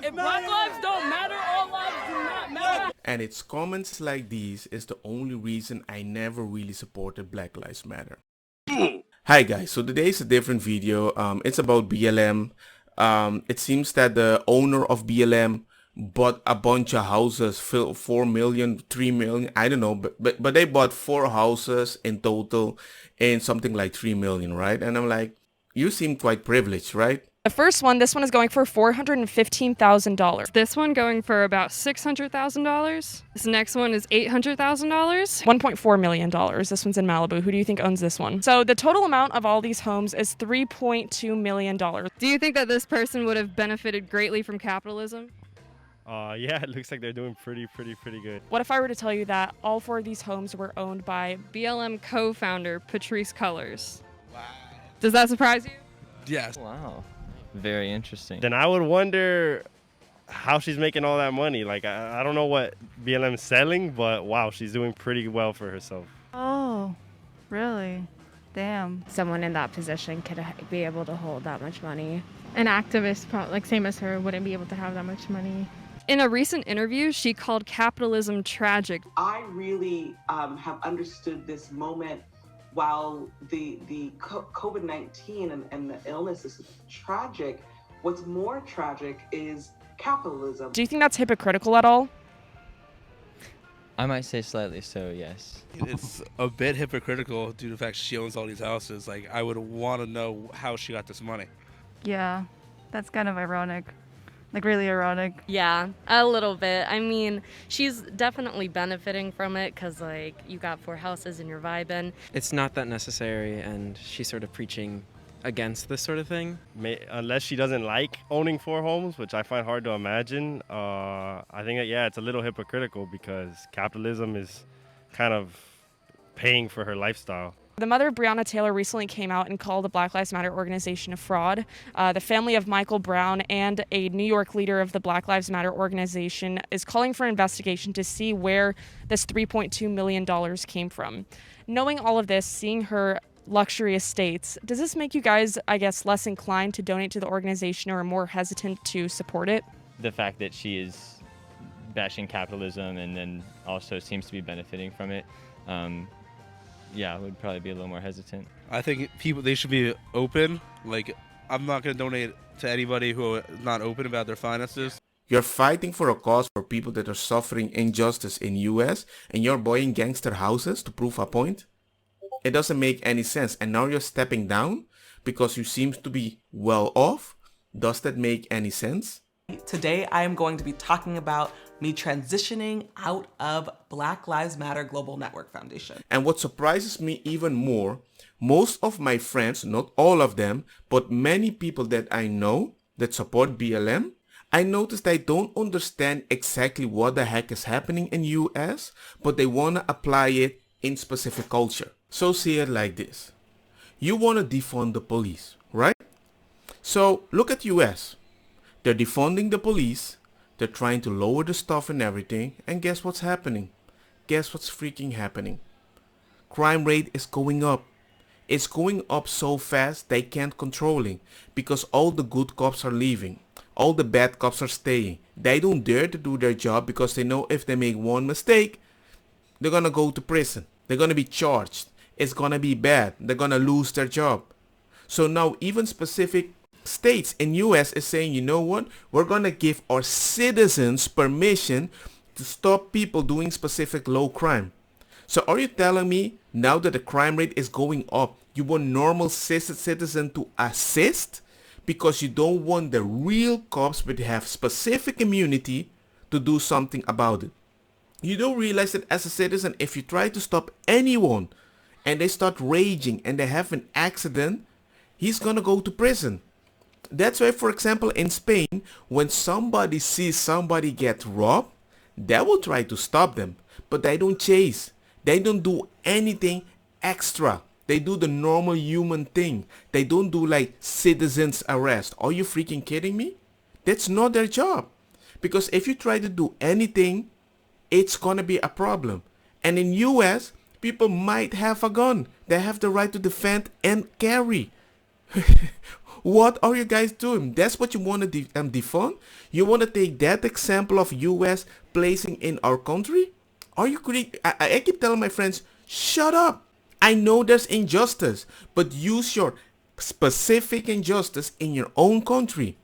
If black lives don't matter, all lives do not matter. And it's comments like these is the only reason I never really supported Black Lives Matter. Hi guys, so today is a different video. It's about BLM. It seems that the owner of BLM bought a bunch of houses, 4 million, 3 million, I don't know, but they bought 4 houses in total and something like 3 million, right? And I'm like, you seem quite privileged, right? The first one, this one is going for $415,000. This one going for about $600,000. This next one is $800,000. $1.4 million. This one's in Malibu. Who do you think owns this one? So the total amount of all these homes is $3.2 million. Do you think that this person would have benefited greatly from capitalism? Yeah, it looks like they're doing pretty good. What if I were to tell you that all 4 of these homes were owned by BLM co-founder Patrisse Cullors. Wow. Does that surprise you? Yes. Wow. Very interesting. Then I would wonder how she's making all that money. Like, I don't know what BLM is selling, but wow, she's doing pretty well for herself. Oh, really? Damn. Someone in that position could be able to hold that much money. An activist, like same as her, wouldn't be able to have that much money. In a recent interview, she called capitalism tragic. I really have understood this moment. While the COVID-19 and the illness is tragic, what's more tragic is capitalism. Do you think that's hypocritical at all? I might say slightly so, yes. It's a bit hypocritical due to the fact she owns all these houses. Like, I would want to know how she got this money. Yeah, that's kind of ironic. Like, really ironic. Yeah, a little bit. I mean, she's definitely benefiting from it because, like, you got 4 houses and you're vibing. It's not that necessary, and she's sort of preaching against this sort of thing. Unless she doesn't like owning 4 homes, which I find hard to imagine, I think that, yeah, it's a little hypocritical because capitalism is kind of paying for her lifestyle. The mother of Breonna Taylor recently came out and called the Black Lives Matter organization a fraud. The family of Michael Brown and a New York leader of the Black Lives Matter organization is calling for an investigation to see where this $3.2 million came from. Knowing all of this, seeing her luxury estates, does this make you guys, I guess, less inclined to donate to the organization or more hesitant to support it? The fact that she is bashing capitalism and then also seems to be benefiting from it, yeah, I would probably be a little more hesitant. I think they should be open. Like, I'm not going to donate to anybody who is not open about their finances. You're fighting for a cause for people that are suffering injustice in US and you're buying gangster houses to prove a point? It doesn't make any sense. And now you're stepping down because you seem to be well off? Does that make any sense? Today, I am going to be talking about me transitioning out of Black Lives Matter Global Network Foundation. And what surprises me even more, most of my friends, not all of them, but many people that I know that support BLM, I noticed they don't understand exactly what the heck is happening in US, but they want to apply it in specific culture. So see it like this. You want to defund the police, right? So look at US. They're defunding the police, they're trying to lower the stuff and everything, and guess what's happening? Guess what's freaking happening? Crime rate is going up. It's going up so fast they can't control it because all the good cops are leaving. All the bad cops are staying. They don't dare to do their job because they know if they make one mistake, they're gonna go to prison. They're gonna be charged. It's gonna be bad. They're gonna lose their job. So now even specific states in US is saying, you know what, we're gonna give our citizens permission to stop people doing specific low crime. So are you telling me now that the crime rate is going up, you want normal citizen to assist because you don't want the real cops but have specific immunity to do something about it? You don't realize that as a citizen, if you try to stop anyone and they start raging and they have an accident, he's gonna go to prison. That's why, for example, in Spain, when somebody sees somebody get robbed, they will try to stop them, but they don't chase. They don't do anything extra. They do the normal human thing. They don't do like citizens arrest. Are you freaking kidding me? That's not their job. Because if you try to do anything, it's gonna be a problem. And in US, people might have a gun. They have the right to defend and carry. What are you guys doing? That's what you want to defund? You want to take that example of US placing in our country? Are you crazy? I keep telling my friends, shut up. I know there's injustice, but use your specific injustice in your own country.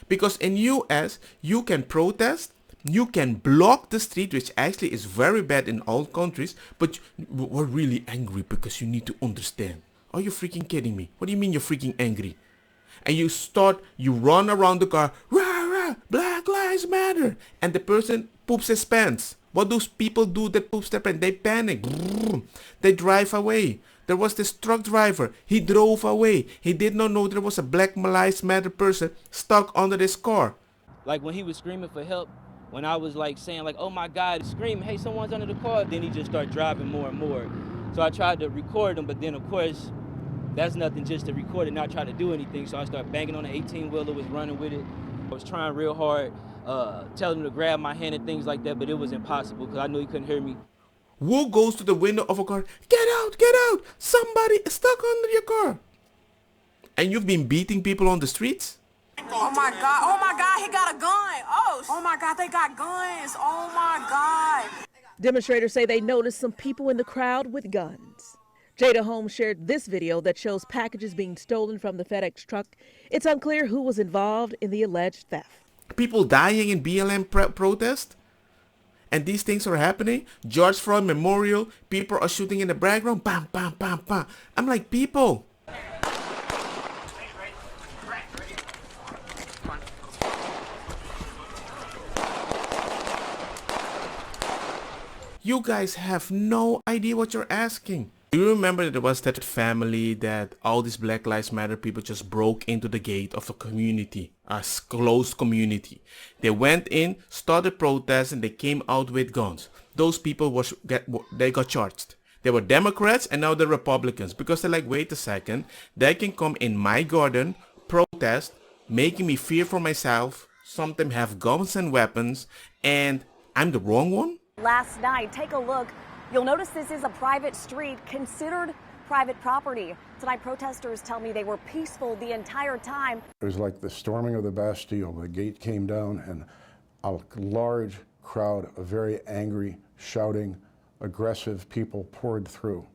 Because in US, you can protest, you can block the street, which actually is very bad in all countries, but we're really angry because you need to understand. Are you freaking kidding me? What do you mean you're freaking angry? And you run around the car, rah, rah, Black Lives Matter, and the person poops his pants. What do people do that poops their pants? They panic. They drive away. There was this truck driver. He drove away. He did not know there was a Black Lives Matter person stuck under this car. Like when he was screaming for help, when I was like saying like, oh my God, screaming, hey, someone's under the car. Then he just started driving more and more. So I tried to record him, but then of course, that's nothing just to record and not try to do anything. So I started banging on the 18-wheeler, was running with it. I was trying real hard, telling him to grab my hand and things like that, but it was impossible because I knew he couldn't hear me. Who goes to the window of a car? Get out, get out. Somebody is stuck under your car. And you've been beating people on the streets? Oh my God, he got a gun. Oh my God, they got guns. Oh my God. Demonstrators say they noticed some people in the crowd with guns. Jada Holmes shared this video that shows packages being stolen from the FedEx truck. It's unclear who was involved in the alleged theft. People dying in BLM protest? And these things are happening? George Floyd Memorial, people are shooting in the background, bam, bam, bam, bam. I'm like, people. You guys have no idea what you're asking. Do you remember that there was that family that all these Black Lives Matter people just broke into the gate of a community, a closed community. They went in, started protesting, they came out with guns. Those people they got charged. They were Democrats and now they're Republicans because they're like, wait a second, they can come in my garden, protest, making me fear for myself, sometimes have guns and weapons, and I'm the wrong one? Last night, take a look. You'll notice this is a private street considered private property. Tonight, protesters tell me they were peaceful the entire time. It was like the storming of the Bastille. The gate came down and a large crowd of very angry, shouting, aggressive people poured through.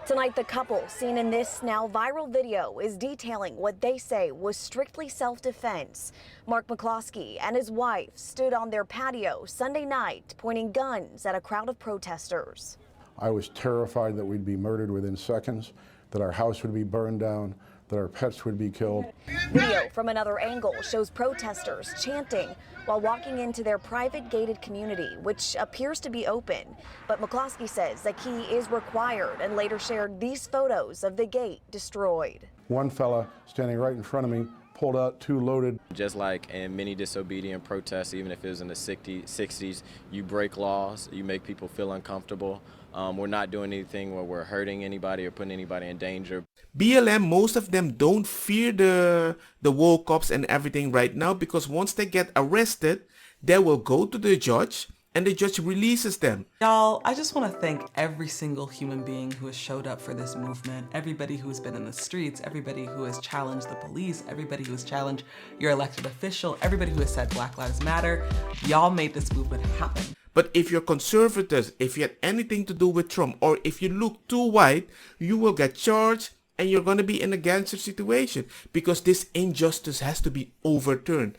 Tonight, the couple seen in this now viral video is detailing what they say was strictly self-defense. Mark McCloskey and his wife stood on their patio Sunday night pointing guns at a crowd of protesters. I was terrified that we'd be murdered within seconds, that our house would be burned down, that our pets would be killed. Video from another angle shows protesters chanting while walking into their private gated community, which appears to be open. But McCloskey says the key is required and later shared these photos of the gate destroyed. One fella standing right in front of me pulled out 2 loaded. Just like in many disobedient protests, even if it was in the 60s, you break laws, you make people feel uncomfortable. We're not doing anything where we're hurting anybody or putting anybody in danger. BLM, most of them don't fear the woke cops and everything right now because once they get arrested, they will go to the judge and the judge releases them. Y'all, I just want to thank every single human being who has showed up for this movement, everybody who has been in the streets, everybody who has challenged the police, everybody who has challenged your elected official, everybody who has said Black Lives Matter. Y'all made this movement happen. But if you're conservatives, if you had anything to do with Trump, or if you look too white, you will get charged and you're going to be in a gangster situation because this injustice has to be overturned.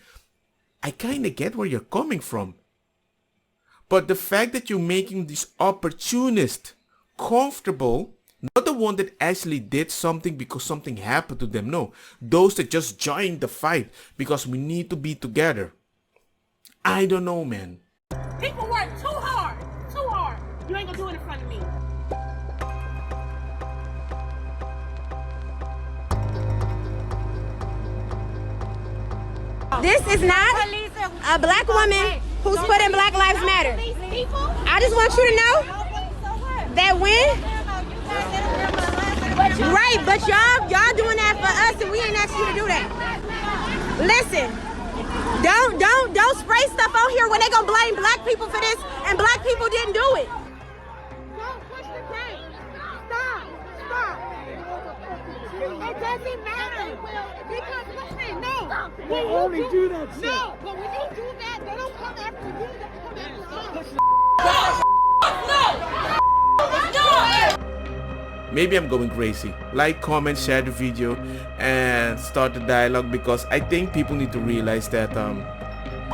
I kind of get where you're coming from. But the fact that you're making these opportunists comfortable, not the one that actually did something because something happened to them, no. Those that just joined the fight because we need to be together. I don't know, man. People work too hard. You ain't gonna do it in front of me. This is not a black woman who's put in Black Lives Matter. I just want you to know that right, but y'all doing that for us and we ain't asked you to do that. Listen, don't spray stuff on here when they gonna blame black people for this and black people didn't do it. Don't push the game. Stop. It doesn't matter because They only do that shit. No, but when you do that, they don't come after you. They come after us. Maybe I'm going crazy. Like, comment, share the video, and start the dialogue, because I think people need to realize that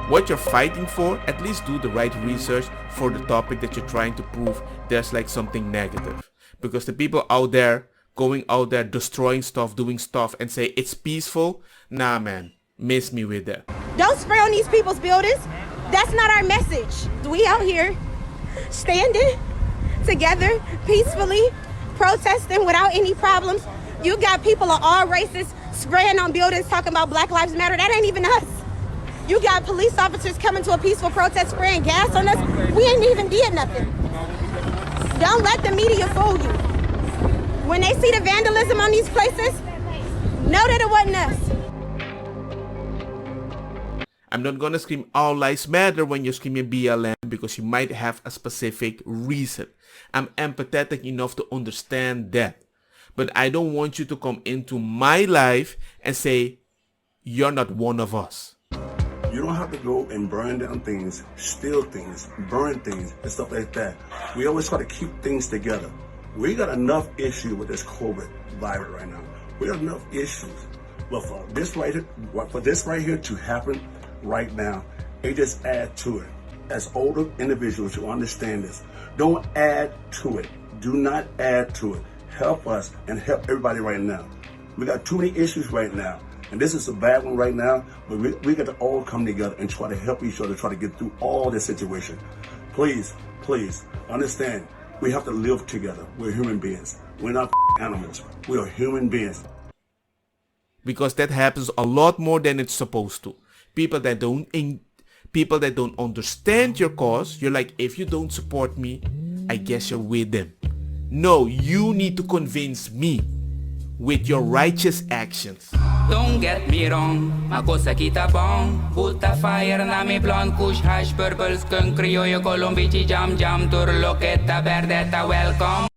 what you're fighting for, at least do the right research for the topic that you're trying to prove there's like something negative. Because the people out there, going out there, destroying stuff, doing stuff, and say it's peaceful, nah man, miss me with that. Don't spray on these people's buildings. That's not our message. We out here standing together peacefully, protesting without any problems. You got people of all races spraying on buildings talking about Black Lives Matter. That ain't even us. You got police officers coming to a peaceful protest spraying gas on us. We ain't even did nothing. Don't let the media fool you. When they see the vandalism on these places, know that it wasn't us. I'm not gonna scream all lives matter when you're screaming BLM, because you might have a specific reason. I'm empathetic enough to understand that. But I don't want you to come into my life and say, you're not one of us. You don't have to go and burn down things, steal things, burn things, and stuff like that. We always try to keep things together. We got enough issue with this COVID virus right now. We got enough issues. But for this right here to happen right now, it just add to it. As older individuals who understand this, don't add to it. Do not add to it. Help us and help everybody right now. We got too many issues right now. And this is a bad one right now, but we got to all come together and try to help each other, try to get through all this situation. Please, please, understand, we have to live together. We're human beings. We're not animals. We are human beings. Because that happens a lot more than it's supposed to. People that don't understand your cause, you're like, if you don't support me, I guess you're with them. No, you need to convince me with your righteous actions. Don't get me wrong, ma cosa kita bong. Buta fire na mi blonde, kush hash, purple skunk, criollo, colombici, jam, turloqueta, verdeta, welcome.